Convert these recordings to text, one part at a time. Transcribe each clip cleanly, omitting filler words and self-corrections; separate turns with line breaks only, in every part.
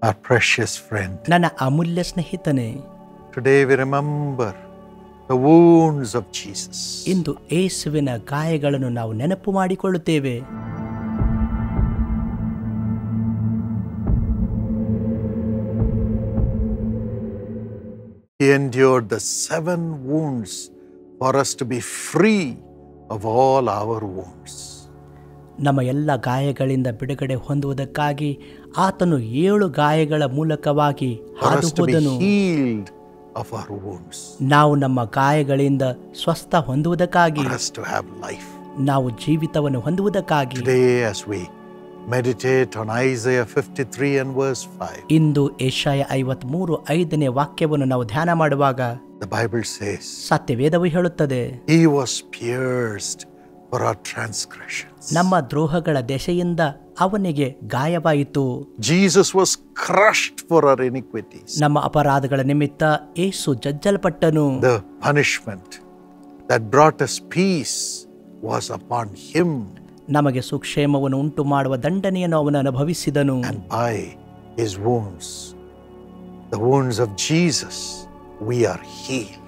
our precious friend.
ನನ್ನ ಅಮೂಲ್ಯ ಸ್ನೇಹಿತನೇ,
Today we remember the wounds of Jesus.
ಇಂದು ಯೇಸುವಿನ ಗಾಯಗಳನ್ನು ನಾವು ನೆನಪು ಮಾಡಿಕೊಳ್ಳುತ್ತೇವೆ.
He endured the 7 wounds for us to be free of all our wounds.
ನಮ್ಮ ಎಲ್ಲ ಗಾಯಗಳಿಂದ ಬಿಡುಗಡೆ ಹೊಂದುವುದಕ್ಕಾಗಿ ಆತನು 7 ಗಾಯಗಳ ಮೂಲಕವಾಗಿ
For
ಹಾದು
us to be
ಹೋದನು.
healed of our wounds.
ನಾವು ನಮ್ಮ ಗಾಯಗಳಿಂದ ಸ್ವಸ್ಥ ಹೊಂದುವುದಕ್ಕಾಗಿ,
For us to have life.
ನಾವು ಜೀವಿತವನ್ನು ಹೊಂದುವುದಕ್ಕಾಗಿ.
Today as we meditate on Isaiah 53 and verse 5,
ಇಂದು ಯೆಶಾಯ 53:5 ವಾಕ್ಯವನ್ನು ನಾವು ಧ್ಯಾನ ಮಾಡುವಾಗ
the Bible says,
ಸತ್ಯವೇದವು ಹೇಳುತ್ತದೆ,
He was pierced for our transgressions.
ನಮ್ಮ ದ್ರೋಹಗಳ ದೆಸೆಯಿಂದ ಅವನಿಗೆ ಗಾಯವಾಯಿತು.
Jesus was crushed for our iniquities.
ನಮ್ಮ ಅಪರಾಧಗಳ ನಿಮಿತ್ತ ಯೇಸು ಜಜ್ಜಲ್ಪಟ್ಟನು.
The punishment that brought us peace was upon him,
ನಮಗೆ ಸುಕ್ಷೇಮವನ್ನು ಉಂಟು ಮಾಡುವ ದಂಡನೆಯನ್ನು ಅವನು ಅನುಭವಿಸಿದನು.
and by his wounds, the wounds of Jesus, we are healed.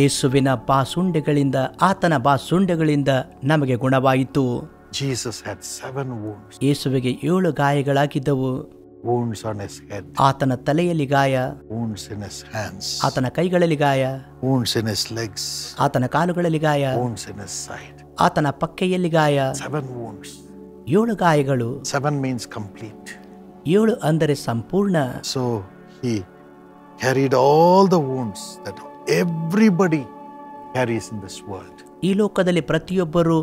ಯೇಸುವಿನ ಬಾಸುಂಡೆಗಳಿಂದ, ಆತನ ಬಾಸುಂಡೆಗಳಿಂದ ನಮಗೆ ಗುಣವಾಯಿತು.
Jesus had 7 wounds.
ಯೇಸುವಿಗೆ 7 ಗಾಯಗಳಾಗಿದ್ದವು.
Wounds on his head,
ಆತನ ತಲೆಯಲ್ಲಿ ಗಾಯ,
wounds in his hands,
ಆತನ ಕೈಗಳಲ್ಲಿ ಗಾಯ,
wounds in his legs,
ಆತನ ಕಾಲುಗಳಲ್ಲಿ ಗಾಯ,
wounds in his side.
ಆತನ ಪಕ್ಕೆಯಲ್ಲಿ ಗಾಯ.
7 wounds.
7 ಗಾಯಗಳು.
7 means complete.
7 ಅಂದರೆ ಸಂಪೂರ್ಣ.
So he carried all the wounds that everybody carries in this world.
ಈ ಲೋಕದಲ್ಲಿ ಪ್ರತಿಯೊಬ್ಬರು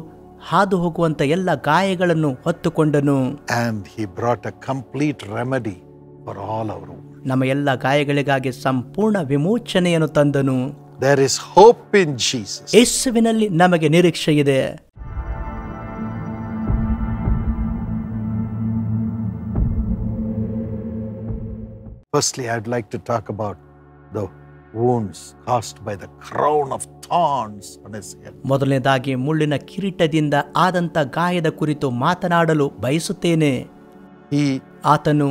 ಹಾದು ಹೋಗುವಂತ ಎಲ್ಲ ಗಾಯಗಳನ್ನು ಹೊತ್ತುಕೊಂಡನು.
And he brought a complete remedy for all our wounds.
ನಮ್ಮ ಎಲ್ಲ ಗಾಯಗಳಿಗಾಗಿ ಸಂಪೂರ್ಣ ವಿಮೋಚನೆಯನ್ನು ತಂದನು.
There is hope in Jesus.
ಯೇಸುವಿನಲ್ಲಿ ನಮಗೆ ನಿರೀಕ್ಷೆ ಇದೆ.
Firstly, I'd like to talk about the wounds caused by the crown of thorns on his head.
ಮೊದಲನೇದಾಗಿ ಮುಳ್ಳಿನ ಕಿರೀಟದಿಂದ ಆದಂತ ಗಾಯದ ಕುರಿತು ಮಾತನಾಡಲು ಬಯಸುತ್ತೇನೆ.
He
ಆತನು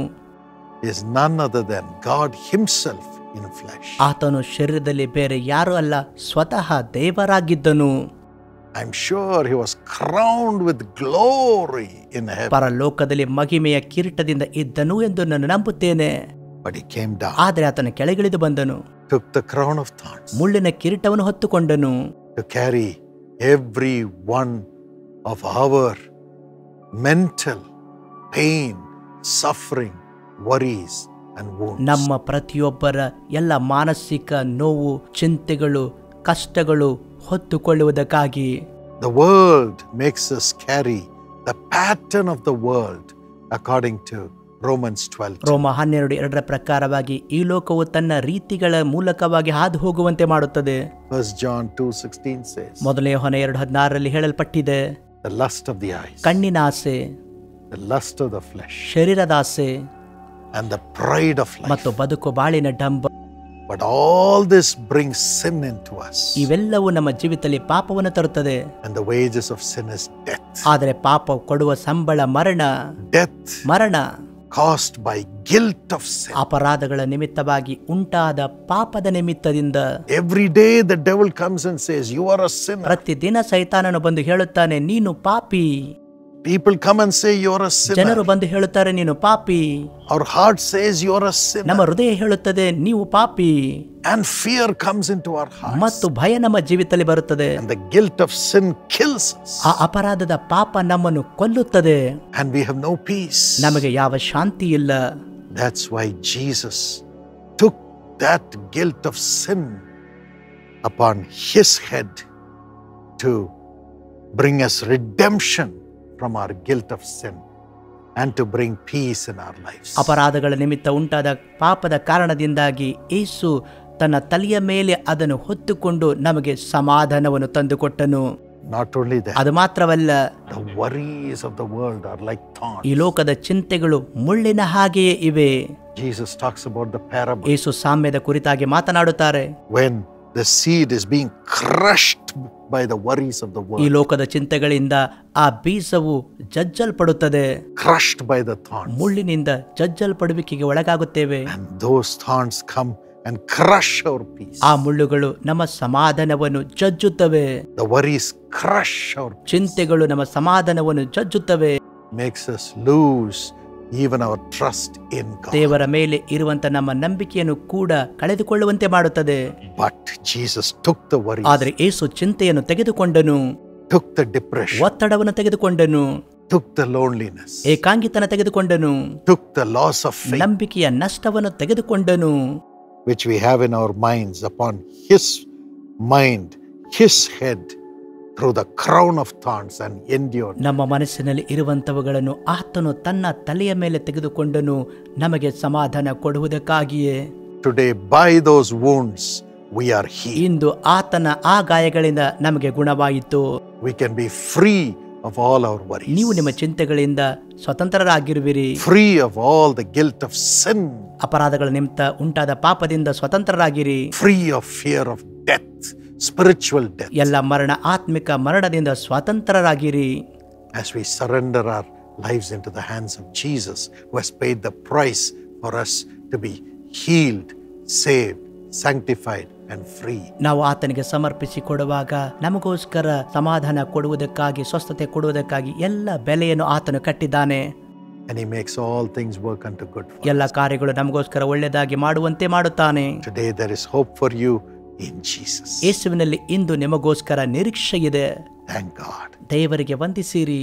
is none other than God himself in flesh.
ಆತನು ಶರೀರದಲ್ಲಿ ಬೇರೆ ಯಾರೂ ಅಲ್ಲ, ಸ್ವತಃ ದೇವರಾಗಿದ್ದನು.
I'm sure he was crowned with glory in heaven.
ಪರಲೋಕದಲ್ಲಿ ಮಹಿಮೆಯ ಕಿರೀಟದಿಂದ ಇದ್ದನು ಎಂದು ನಾನು ನಂಬುತ್ತೇನೆ.
But he came down,
ಆದರೆ ಆತನ ಕೆಳಗಿಳಿದು ಬಂದನು,
took the crown of thorns
ಮುಳ್ಳಿನ ಕಿರೀಟವನ್ನು ಹೊತ್ತುಕೊಂಡನು.
to carry every one of our mental pain, suffering, worries and wounds.
ನಮ್ಮ ಪ್ರತಿಯೊಬ್ಬರ ಎಲ್ಲ ಮಾನಸಿಕ ನೋವು, ಚಿಂತೆಗಳು, ಕಷ್ಟಗಳು ಹೊತ್ತುಕೊಳ್ಳುವುದಕ್ಕಾಗಿ.
The world makes us carry the pattern of the world according to Romans 12.
ರೋಮ 12:2 ಪ್ರಕಾರವಾಗಿ ಈ ಲೋಕವು ತನ್ನ ರೀತಿಗಳ ಮೂಲಕವಾಗಿ ಹಾದು ಹೋಗುವಂತೆ ಮಾಡುತ್ತದೆ.
1 John 2:16 says,
ಮೊದಲನೇ ಯೋಹನ 2:16 ಹೇಳಲ್ಪಟ್ಟಿದೆ,
the lust of the eyes,
ಕಣ್ಣಿನ ಆಸೆ,
the lust of the flesh,
ಶರೀರದ ಆಸೆ
and the pride of life.
ಮತ್ತು ಬದುಕು ಬಾಳಿನ ಡಂಬ.
But all this brings sin into us.
ಇವೆಲ್ಲವೂ ನಮ್ಮ ಜೀವಿತದಲ್ಲಿ ಪಾಪವನ್ನು ತರುತ್ತದೆ.
And the wages of sin is death.
ಆದರೆ ಪಾಪ ಕೊಡುವ ಸಂಬಳ ಮರಣ.
Death
ಮರಣ
caused by guilt of sin.
ಅಪರಾಧಗಳ ನಿಮಿತ್ತವಾಗಿ ಉಂಟಾದ ಪಾಪದ ನಿಮಿತ್ತದಿಂದ.
Every day the devil comes and says, you are a sinner.
ಪ್ರತಿದಿನ ಸೈತಾನನು ಬಂದು ಹೇಳುತ್ತಾನೆ, ನೀನು ಪಾಪಿ.
People come and say, you are a sinner.
ಜನರು ಬಂದು ಹೇಳುತ್ತಾರೆ, ನೀನು ಪಾಪಿ.
Our heart says, you are a sinner.
ನಮ್ಮ ಹೃದಯ ಹೇಳುತ್ತದೆ, ನೀವು ಪಾಪಿ.
And fear comes into our hearts.
ಮತ್ತು ಭಯ ನಮ್ಮ ಜೀವಿತದಲ್ಲಿ ಬರುತ್ತದೆ.
And the guilt of sin kills us.
ಆ ಅಪರಾಧದ ಪಾಪ ನಮ್ಮನ್ನು ಕೊಲ್ಲುತ್ತದೆ.
And we have no peace.
ನಮಗೆ ಯಾವ ಶಾಂತಿ ಇಲ್ಲ.
That's why Jesus took that guilt of sin upon his head to bring us redemption from our guilt of sin and to bring peace in our lives.
ಅಪರಾಧಗಳ ನಿಮಿತ್ತ ಉಂಟಾದ ಪಾಪದ ಕಾರಣದಿಂದಾಗಿ ಯೇಸು ತನ್ನ ತಲೆಯ ಮೇಲೆ ಅದನ್ನು ಹೊತ್ತುಕೊಂಡು ನಮಗೆ ಸಮಾಧಾನವನ್ನು ತಂದುಕೊಟ್ಟನು.
Not only that,
ಅದು ಮಾತ್ರವಲ್ಲ,
the worries of the world are like thorns.
ಈ ಲೋಕದ ಚಿಂತೆಗಳು ಮುಳ್ಳಿನ ಹಾಗೆಯೇ ಇವೆ.
Jesus talks about the parable.
ಯೇಸು ಸಾಮ್ಯದ ಕುರಿತಾಗಿ ಮಾತನಾಡುತ್ತಾರೆ.
When the seed is being crushed by the worries of the
ಈ
world,
ಲೋಕದ ಚಿಂತೆಗಳಿಂದ ಆ ಬೀಜವು ಜಜ್ಜಲ್ಪಡುತ್ತದೆ,
crushed by the thorns.
ಮುಳ್ಳಿನಿಂದ ಜಜ್ಜಲ್ಪಡುವಿಕೆಗೆ ಒಳಗಾಗುತ್ತೇವೆ.
And those thorns come and crush our peace.
ಆ ಮುಳ್ಳುಗಳು ನಮ್ಮ ಸಮಾಧಾನವನ್ನು ಜಜ್ಜುತ್ತವೆ.
The worries crush our peace.
ಚಿಂತೆಗಳು ನಮ್ಮ ಸಮಾಧಾನವನ್ನು ಜಜ್ಜುತ್ತವೆ.
Makes us lose even our trust in God.
ದೇವರ ಮೇಲೆ ಇರುವಂತ ನಮ್ಮ ನಂಬಿಕೆಯನ್ನು ಕೂಡ ಕಳೆದುಕೊಳ್ಳುವಂತೆ ಮಾಡುತ್ತದೆ.
But Jesus took the worries,
ಆದರೆ ಯೇಸು ಚಿಂತೆಯನ್ನು ತೆಗೆದುಕೊಂಡನು,
took the depression,
ಒತ್ತಡವನ್ನು ತೆಗೆದುಕೊಂಡನು,
took the loneliness,
ಏಕಾಂಗಿತನ ತೆಗೆದುಕೊಂಡನು,
took the loss of faith,
ನಂಬಿಕೆಯ ನಷ್ಟವನ್ನು ತೆಗೆದುಕೊಂಡನು,
which we have in our minds, upon his mind, his head, through the crown of thorns, and endured.
ನಮ್ಮ ಮನಸ್ಸಿನಲ್ಲಿ ಇರುವಂತವುಗಳನ್ನು ಆತನು ತನ್ನ ತಲೆಯ ಮೇಲೆ ತೆಗೆದುಕೊಂಡನು, ನಮಗೆ ಸಮಾಧಾನ ಕೊಡುವುದಕ್ಕಾಗಿಯೇ.
Today, by those wounds, we are healed.
ಇಂದು ಆತನ ಆ ಗಾಯಗಳಿಂದ ನಮಗೆ ಗುಣವಾಯಿತು.
We can be free of all our worries,
ನೀವು ನಿಮ್ಮ ಚಿಂತೆಗಳಿಂದ ಸ್ವತಂತ್ರರಾಗಿರುವಿರಿ.
free of all the guilt of sin,
ಅಪರಾಧಗಳ ನಿಮಿತ್ತ ಉಂಟಾದ ಪಾಪದಿಂದ ಸ್ವತಂತ್ರರಾಗಿರಿ.
free of fear of death, spiritual death.
ಎಲ್ಲ ಮರಣ, ಆತ್ಮಿಕ ಮರಣದಿಂದ ಸ್ವತಂತ್ರರಾಗಿರಿ.
As we surrender our lives into the hands of Jesus, who has paid the price for us to be healed, saved, sanctified, and free.
ನಾವು ಆತನಿಗೆ ಸಮರ್ಪಿಸಿ ಕೊಡುವಾಗ ನಮಗೋಸ್ಕರ ಸಮಾಧಾನ ಕೊಡುವುದಕ್ಕಾಗಿ, ಸ್ವಸ್ಥತೆ ಕೊಡುವುದಕ್ಕಾಗಿ ಎಲ್ಲ ಬೆಲೆಯನ್ನು ಆತನು ಕಟ್ಟಿದ್ದಾನೆ.
And he makes all things work unto good for
ಎಲ್ಲ
us.
ಕಾರ್ಯಗಳು ನಮಗೋಸ್ಕರ ಒಳ್ಳೆಯದಾಗಿ ಮಾಡುವಂತೆ ಮಾಡುತ್ತಾನೆ.
Today there is hope for you in Jesus.
ಯೇಸುವಿನಲ್ಲಿ ಇಂದು ನಿಮಗೋಸ್ಕರ ನಿರೀಕ್ಷೆ ಇದೆ.
Thank God.
ದೇವರಿಗೆ ವಂದಿಸಿರಿ.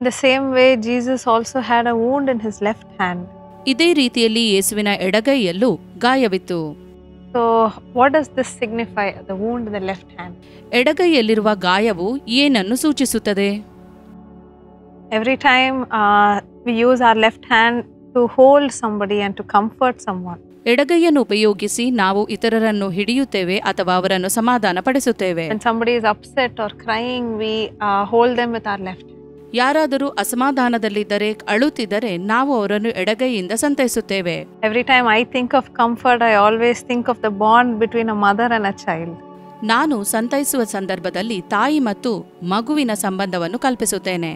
The same way, Jesus also had a wound in his left hand.
ಇದೇ ರೀತಿಯಲ್ಲಿ ಯೇಸುವಿನ ಎಡಗೈಯಲ್ಲೂ ಗಾಯವಿತ್ತು.
So, what does this signify, the wound in the left hand?
ಎಡಗೈಯಲ್ಲಿರುವ ಗಾಯವು ಏನನ್ನು ಸೂಚಿಸುತ್ತದೆ?
Every time we use our left hand to hold somebody and to comfort someone.
ಎಡಗೈಯನ್ನು ಉಪಯೋಗಿಸಿ ನಾವು ಇತರರನ್ನು ಹಿಡಿಯುತ್ತೇವೆ ಅಥವಾ ಅವರನ್ನು ಸಮಾಧಾನ ಪಡಿಸುತ್ತೇವೆ.
When somebody is upset or crying, we hold them with our left hand.
ಯಾರಾದರೂ ಅಸಮಾಧಾನದಲ್ಲಿದ್ದರೆ, ಅಳುತ್ತಿದ್ದರೆ ನಾವು ಅವರನ್ನು ಎಡಗೈಯಿಂದ ಸಂತೈಸುತ್ತೇವೆ.
Every time I think of comfort, I always think of the bond between a mother and a child.
ನಾನು ಸಂತೈಸುವ ಸಂದರ್ಭದಲ್ಲಿ ತಾಯಿ ಮತ್ತು ಮಗುವಿನ ಸಂಬಂಧವನ್ನು ಕಲ್ಪಿಸುತ್ತೇನೆ.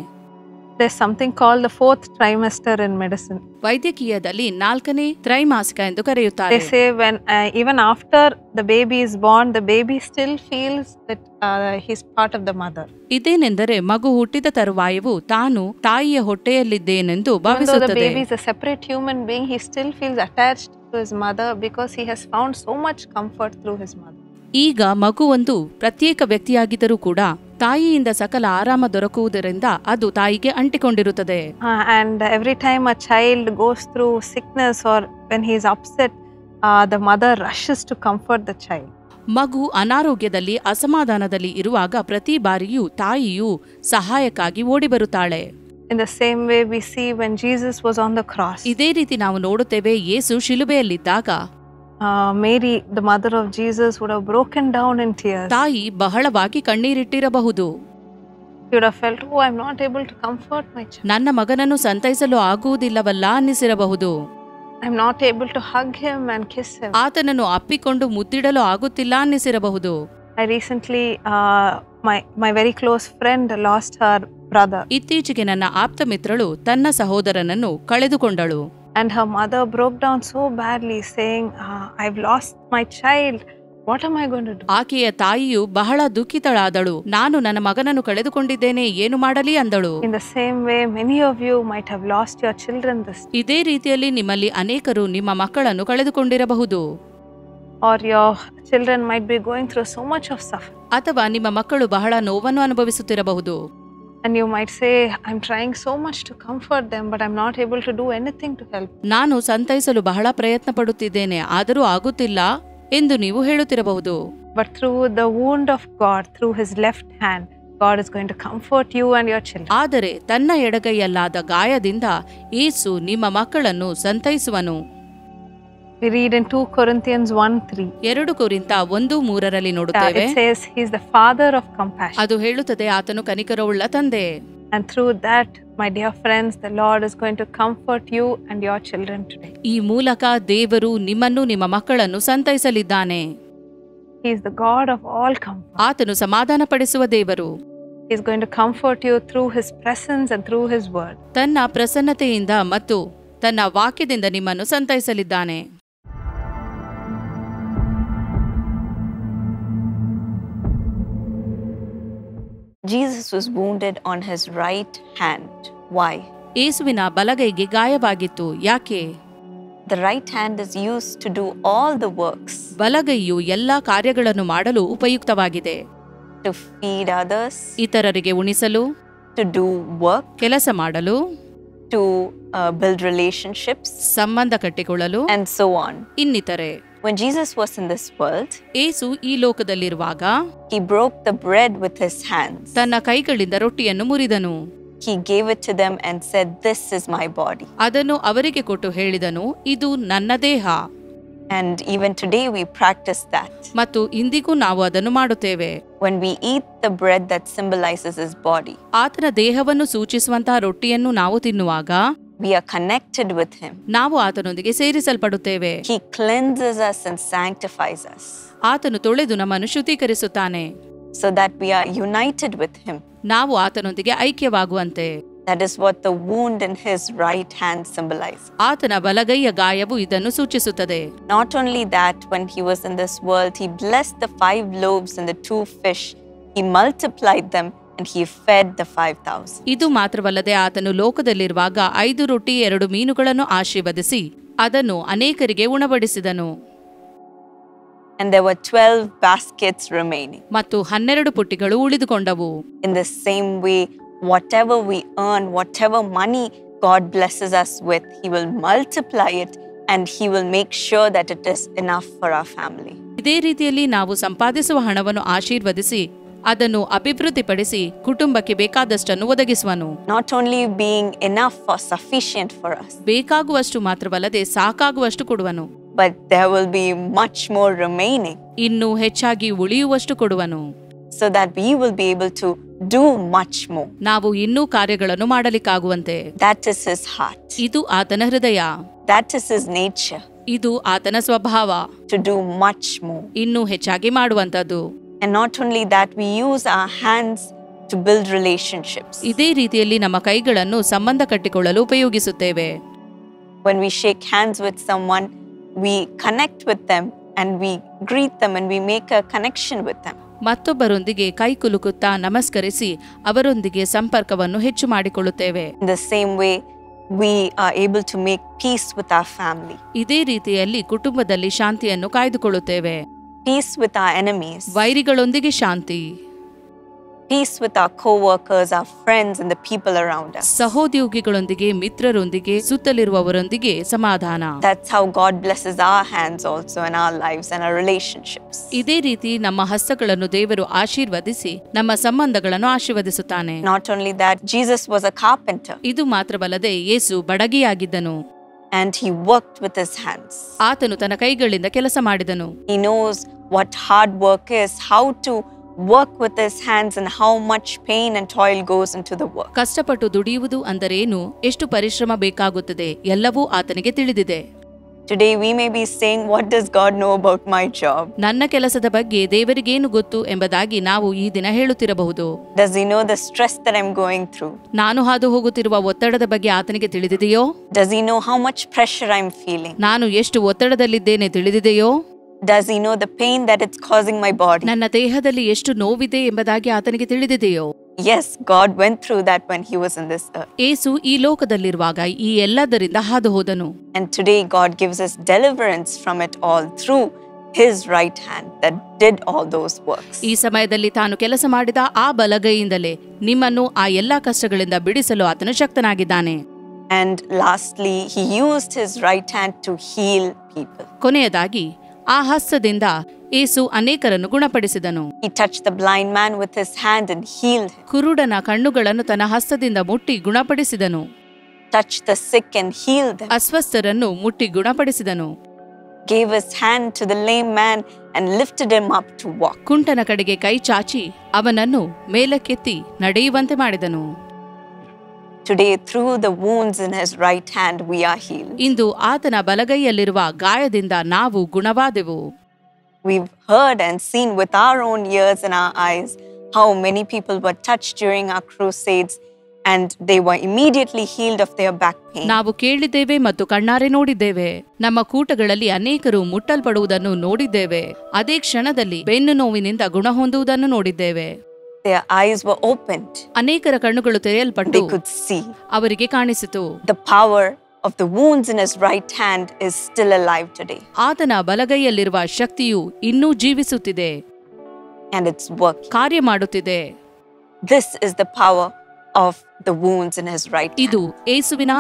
There's something called the 4th trimester in medicine.
ವೈದ್ಯಕೀಯದಲ್ಲಿ 4ನೇ ತ್ರೈಮಾಸಿಕ ಎಂದು ಕರೆಯುತ್ತಾರೆ.
They say when even after the baby is born, the baby still feels that he's part of the mother.
ಇದೇನೆಂದರೆ ಮಗು ಹುಟ್ಟಿದ ತರುವಾಯವು ತಾನು ತಾಯಿಯ ಹೊಟ್ಟೆಯಲ್ಲಿದ್ದೇನೆಂದು
Even though the
ಭಾವಿಸುತ್ತದೆ.
baby is a separate human being, he still feels attached to his mother because he has found so much comfort through his mother.
ಈಗ ಮಗು ಒಂದು ಪ್ರತ್ಯೇಕ ವ್ಯಕ್ತಿಯಾಗಿದ್ದರೂ ಕೂಡ ತಾಯಿಯಿಂದ ಸಕಲ ಆರಾಮ ದೊರಕುವುದರಿಂದ ಅದು ತಾಯಿಗೆ ಅಂಟಿಕೊಂಡಿರುತ್ತದೆ.
And every time a child goes through sickness or when he is upset, the mother rushes to comfort the child.
ಮಗು ಅನಾರೋಗ್ಯದಲ್ಲಿ, ಅಸಮಾಧಾನದಲ್ಲಿ ಇರುವಾಗ ಪ್ರತಿ ಬಾರಿಯೂ ತಾಯಿಯು ಸಹಾಯಕ್ಕಾಗಿ ಓಡಿಬರುತ್ತಾಳೆ.
In the same way, we see when Jesus was on the cross.
ಇದೇ ರೀತಿ ನಾವು ನೋಡುತ್ತೇವೆ, ಯೇಸು ಶಿಲುಬೆಯಲ್ಲಿದ್ದಾಗ
Mary, the mother of Jesus, would have broken down in tears.
ತಾಯಿ ಬಹಳವಾಗಿ ಕಣ್ಣೀರಿಟ್ಟಿರಬಹುದು.
She would have felt, oh, I'm not able to comfort my child.
ನನ್ನ ಮಗನನ್ನು ಸಂತೈಸಲು ಆಗುವುದಿಲ್ಲವಲ್ಲ ಅನ್ನಿಸಿರಬಹುದು.
I'm not able to hug him and kiss him.
ಆತನನ್ನು ಅಪ್ಪಿಕೊಂಡು ಮುದ್ದಿಡಲು ಆಗುತ್ತಿಲ್ಲ ಅನ್ನಿಸಿರಬಹುದು.
I recently, my very close friend lost her brother.
ಇತ್ತೀಚೆಗೆ ನನ್ನ ಆಪ್ತ ಮಿತ್ರಳು ತನ್ನ ಸಹೋದರನನ್ನು ಕಳೆದುಕೊಂಡಳು.
And her mother broke down so badly, saying, I've lost my child. What am I going to do?
ಆಕೆಯ ತಾಯಿಯು ಬಹಳ ದುಃಖಿತಳಾದಳು. ನಾನು ನನ್ನ ಮಗನನ್ನು ಕಳೆದುಕೊಂಡಿದ್ದೇನೆ, ಏನು ಮಾಡಲಿ ಅಂದಳು.
In the same way, many of you might have lost your children this day.
ಇದೇ ರೀತಿಯಲ್ಲಿ ನಿಮ್ಮಲ್ಲಿ ಅನೇಕರು ನಿಮ್ಮ ಮಕ್ಕಳನ್ನು ಕಳೆದುಕೊಂಡಿರಬಹುದು.
Or your children might be going through so much of suffering.
ಅಥವಾ ನಿಮ್ಮ ಮಕ್ಕಳು ಬಹಳ ನೋವನ್ನು ಅನುಭವಿಸುತ್ತಿರಬಹುದು.
And you might say, I'm trying so much to comfort them, but I'm not able to do anything to help.
ನಾನು ಸಂತೈಸಲು ಬಹಳ ಪ್ರಯತ್ನ ಪಡುತ್ತಿದ್ದೇನೆ, ಆದರೂ ಆಗುತ್ತಿಲ್ಲ ಎಂದು ನೀವು ಹೇಳುತ್ತಿರಬಹುದು.
But through the wound of God, through his left hand, God is going to comfort you and your children.
ಆದರೆ ತನ್ನ ಎಡಗೈಯಲ್ಲಾದ ಗಾಯದಿಂದ ಯೇಸು ನಿಮ್ಮ ಮಕ್ಕಳನ್ನು ಸಂತೈಸುವನು.
We read in 2 Corinthians 1:3.
2 ಕೊರಿಂಥ 1:3 ನೋಡುತ್ತೇವೆ.
It says he's the father of compassion.
ಅದು ಹೇಳುತ್ತದೆ, ಆತನು ಕನಿಕರವುಳ್ಳ ತಂದೆ.
And through that, my dear friends, the Lord is going to comfort you and your children today.
ಈ ಮೂಲಕ ದೇವರು ನಿಮ್ಮನ್ನು ನಿಮ್ಮ ಮಕ್ಕಳನ್ನು ಸಂತೈಸಲಿದ್ದಾನೆ.
He is the God of all comfort.
ಆತನು ಸಮಾಧಾನಪಡಿಸುವ ದೇವರು.
He is going to comfort you through His presence and through His word.
ತನ್ನ ಪ್ರಸನ್ನತೆಯಿಂದ ಮತ್ತು ತನ್ನ ವಾಕ್ಯದಿಂದ ನಿಮ್ಮನ್ನು ಸಂತೈಸಲಿದ್ದಾನೆ.
Jesus was wounded on his right hand. Why?
ಯೇಸುವಿನ ಬಲಗೈಗೆ ಗಾಯವಾಗಿತ್ತು. ಯಾಕೆ?
The right hand is used to do all the works.
ಬಲಗೈಯು ಎಲ್ಲಾ ಕಾರ್ಯಗಳನ್ನು ಮಾಡಲು ಉಪಯುಕ್ತವಾಗಿದೆ.
To feed others,
ಇತರರಿಗೆ ಉಣಿಸಲು,
to do work,
ಕೆಲಸ ಮಾಡಲು,
to build relationships,
ಸಂಬಂಧ ಕಟ್ಟಿಕೊಳ್ಳಲು,
and so on.
ಇನ್ನಿತರೆ.
When Jesus was in this world,
ಯೇಸು ಈ ಲೋಕದಲ್ಲಿರುವಾಗ
he broke the bread with his hands.
ತನ್ನ ಕೈಗಳಿಂದ ರೊಟ್ಟಿಯನ್ನು ಮುರಿದನು.
He gave it to them and said, "This is my body."
ಅದನ್ನು ಅವರಿಗೆ ಕೊಟ್ಟು ಹೇಳಿದನು, ಇದು ನನ್ನ ದೇಹ.
And even today we practice that.
ಮತ್ತು ಇಂದಿಗೂ ನಾವು ಅದನ್ನು ಮಾಡುತ್ತೇವೆ.
When we eat the bread that symbolizes his body,
ಆತನ ದೇಹವನ್ನು ಸೂಚಿಸುವಂತಹ ರೊಟ್ಟಿಯನ್ನು ನಾವು ತಿನ್ನುವಾಗ
we are connected with him.
ನಾವು ಆತನೊಂದಿಗೆ ಸೇರಿಸಲ್ಪಡುತ್ತೇವೆ.
He cleanses us and sanctifies us,
ಆತನು ತೊಳೆದು ನಮ್ಮನ್ನು ಶುದ್ಧೀಕರಿಸುತ್ತಾನೆ,
so that we are united with him.
ನಾವು ಆತನೊಂದಿಗೆ ಐಕ್ಯವಾಗುವಂತೆ.
That is what the wound in his right hand symbolizes.
ಆತನ ಬಲಗೈಯ ಗಾಯವು ಇದನ್ನು ಸೂಚಿಸುತ್ತದೆ.
Not only that, when he was in this world, he blessed the 5 loaves and the 2 fish. He multiplied them and he fed the 5,000.
ಇದು ಮಾತ್ರವಲ್ಲದೆ ಆತನು ಲೋಕದಲ್ಲಿರುವಾಗ 5 ರೊಟ್ಟಿ 2 ಮೀನುಗಳನ್ನು ಆಶೀರ್ವದಿಸಿ ಅದನ್ನು ಅನೇಕರಿಗೆ ಉಣಬಡಿಸಿದನು.
And there were 12 baskets remaining.
ಮತ್ತು 12 ಪುಟ್ಟಿಗಳು ಉಳಿದುಕೊಂಡವು.
In the same way, whatever we earn, whatever money God blesses us with, he will multiply it and he will make sure that it is enough for our family.
ಇದೇ ರೀತಿಯಲ್ಲಿ ನಾವು ಸಂಪಾದಿಸುವ ಹಣವನ್ನು ಆಶೀರ್ವದಿಸಿ ಅದನ್ನು ಅಭಿವೃದ್ಧಿಪಡಿಸಿ ಕುಟುಂಬಕ್ಕೆ ಬೇಕಾದಷ್ಟನ್ನು ಒದಗಿಸುವನು.
Not only being enough or sufficient for us,
ಬೇಕಾಗುವಷ್ಟು ಮಾತ್ರವಲ್ಲದೆ ಸಾಕಾಗುವಷ್ಟು ಕೊಡುವನು,
but there will be much more remaining,
ಇನ್ನೂ ಹೆಚ್ಚಾಗಿ ಉಳಿಯುವಷ್ಟು ಕೊಡುವನು,
so that we will be able to do much more.
ನಾವು ಇನ್ನೂ ಕಾರ್ಯಗಳನ್ನು ಮಾಡಲಿಕ್ಕಾಗುವಂತೆ.
That is his heart.
ಇದು ಆತನ ಹೃದಯ.
That is his nature.
ಇದು ಆತನ ಸ್ವಭಾವ.
To do much more.
ಇನ್ನೂ ಹೆಚ್ಚಾಗಿ ಮಾಡುವಂತದ್ದು.
And not only that, we use our hands to build relationships.
ಇದೇ ರೀತಿಯಲ್ಲಿ ನಮ್ಮ ಕೈಗಳನ್ನು ಸಂಬಂಧ ಕಟ್ಟಿಕೊಳ್ಳಲು ಉಪಯೋಗಿಸುತ್ತೇವೆ.
When we shake hands with someone, we connect with them and we greet them and we make a connection with them.
ಮತ್ತೊಬ್ಬರೊಂದಿಗೆ ಕೈ ಕುಲುಕುತ್ತಾ ನಮಸ್ಕರಿಸಿ ಅವರೊಂದಿಗೆ ಸಂಪರ್ಕವನ್ನು ಹೆಚ್ಚು ಮಾಡಿಕೊಳ್ಳುತ್ತೇವೆ.
In the same way, we are able to make peace with our family.
ಇದೇ ರೀತಿಯಲ್ಲಿ ಕುಟುಂಬದಲ್ಲಿ ಶಾಂತಿಯನ್ನು ಕಾಯ್ದುಕೊಳ್ಳುತ್ತೇವೆ.
Peace with our enemies.
ವೈರಿಗಳೊಂದಿಗೆ Shanti.
Peace with our co-workers, our friends and the people around us.
ಸಹೋದ್ಯೋಗಿಗಳೊಂದಿಗೆ, ಮಿತ್ರರೊಂದಿಗೆ, ಸುತ್ತಲಿರುವವರೊಂದಿಗೆ ಸಮಾಧಾನ.
That's how God blesses our hands also in our lives and our relationships.
ಇದೇ ರೀತಿ ನಮ್ಮ ಹಸ್ತಗಳನ್ನು ದೇವರು ಆಶೀರ್ವದಿಸಿ ನಮ್ಮ ಸಂಬಂಧಗಳನ್ನು ಆಶೀರ್ವದಿಸುತ್ತಾನೆ.
Not only that, Jesus was a carpenter.
ಇದು ಮಾತ್ರವಲ್ಲದೆ ಯೇಸು ಬಡಗಿಯಾಗಿದ್ದನು.
And he worked with his hands.
ಆತನು ತನ್ನ ಕೈಗಳಿಂದ ಕೆಲಸ ಮಾಡಿದನು.
He knows what hard work is, how to work with his hands and how much pain and toil goes into the work.
ಕಷ್ಟಪಟ್ಟು ದುಡಿಯುವುದು ಅಂದರೇನು, ಎಷ್ಟು ಪರಿಶ್ರಮ ಬೇಕಾಗುತ್ತದೆ, ಎಲ್ಲವೂ ಆತನಿಗೆ ತಿಳಿದಿದೆ.
Today we may be saying, what does God know about my job?
ನನ್ನ ಕೆಲಸದ ಬಗ್ಗೆ ದೇವರಿಗೇನು ಗೊತ್ತು ಎಂಬುದಾಗಿ ನಾವು ಈ ದಿನ ಹೇಳುತ್ತಿರಬಹುದು.
Does he know the stress that I'm going through?
ನಾನು ಹಾದು ಹೋಗುತ್ತಿರುವ ಒತ್ತಡದ ಬಗ್ಗೆ ಆತನಿಗೆ ತಿಳಿದಿದೆಯೋ?
Does he know how much pressure I'm feeling?
ನಾನು ಎಷ್ಟು ಒತ್ತಡದಲ್ಲಿದ್ದೇನೆ ತಿಳಿದಿದೆಯೋ?
Does he know the pain that it's causing my body?
ನನ್ನ ದೇಹದಲ್ಲಿ ಎಷ್ಟು ನೋವಿದೆ ಎಂಬುದಾಗಿ ಆತನಿಗೆ ತಿಳಿದಿದೆಯೋ?
Yes, God went through that when he was in this earth.
ಯೇಸು ಈ ಲೋಕದಲ್ಲಿರುವಾಗ ಈ ಎಲ್ಲದರಿಂದ ಹಾದು ಹೋದನು.
And today God gives us deliverance from it all through his right hand that did all those works.
ಈ ಸಮಯದಲ್ಲಿ ತಾನು ಕೆಲಸ ಮಾಡಿದ ಆ ಬಲಗೈಯಿಂದಲೇ ನಿಮ್ಮನ್ನು ಆ ಎಲ್ಲಾ ಕಷ್ಟಗಳಿಂದ ಬಿಡಿಸಲು ಆತನು ಶಕ್ತನಾಗಿದ್ದಾನೆ.
And lastly, he used his right hand to heal people.
ಕೊನೆಯದಾಗಿ ಆ ಹಸ್ತದಿಂದ ಯೇಸು ಅನೇಕರನ್ನು ಗುಣಪಡಿಸಿದನು.
He touched the blind man with his hand and healed him.
ಕುರುಡನ ಕಣ್ಣುಗಳನ್ನು ತನ್ನ ಹಸ್ತದಿಂದ ಮುಟ್ಟಿ ಗುಣಪಡಿಸಿದನು.
Touched the sick and healed them.
ಅಸ್ವಸ್ಥರನ್ನು ಮುಟ್ಟಿ ಗುಣಪಡಿಸಿದನು.
Gave his hand to the lame man and lifted him up to walk.
ಕುಂಟನ ಕಡೆಗೆ ಕೈ ಚಾಚಿ ಅವನನ್ನು ಮೇಲಕ್ಕೆತ್ತಿ ನಡೆಯುವಂತೆ ಮಾಡಿದನು.
Today, through the wounds in his right hand, we are healed.
ಇಂದು ಆತನ ಬಲಗೈಯಲ್ಲಿರುವ ಗಾಯದಿಂದ ನಾವು ಗುಣವಾದೆವು.
We've heard and seen with our own ears and our eyes how many people were touched during our crusades and they were immediately healed of their back pain.
ನಾವು ಕೇಳಿದ್ದೇವೆ ಮತ್ತು ಕಣ್ಣಾರೆ ನೋಡಿದ್ದೇವೆ. ನಮ್ಮ ಕೂಟಗಳಲ್ಲಿ ಅನೇಕರು ಮುಟ್ಟಲ್ಪಡುವುದನ್ನು ನೋಡಿದ್ದೇವೆ. ಅದೇ ಕ್ಷಣದಲ್ಲಿ ಬೆನ್ನು ನೋವಿನಿಂದ ಗುಣ ಹೊಂದುವುದನ್ನು ನೋಡಿದ್ದೇವೆ.
Their eyes were opened.
ಅನೇಕರ ಕಣ್ಣುಗಳು ತೆರೆಯಲ್ಪಟ್ಟು
They could see.
ಅವರಿಗೆ ಕಾಣಿಸಿತು.
The power of the wounds in his right hand is still alive today.
ಆತನ ಬಲಗೈಯಲ್ಲಿರುವ ಶಕ್ತಿಯು ಇನ್ನೂ ಜೀವಿಸುತ್ತಿದೆ.
And it's working.
ಕಾರ್ಯ ಮಾಡುತ್ತಿದೆ.
This is the power of the wounds in his right hand.
ಇದು ಯೇಸುವಿನ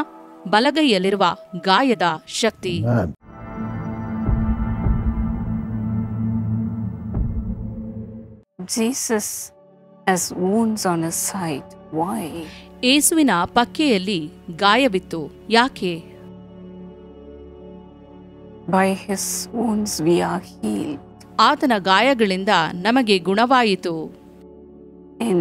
ಬಲಗೈಯಲ್ಲಿರುವ ಗಾಯದ ಶಕ್ತಿ.
Amen.
Jesus has wounds on his side. Why?
ಯೇಸುವಿನ ಪಕ್ಕೆಯಲ್ಲಿ ಗಾಯವಿತ್ತು. ಯಾಕೆ?
By his wounds we are healed.
ಆತನ ಗಾಯಗಳಿಂದ ನಮಗೆ ಗುಣವಾಯಿತು.
In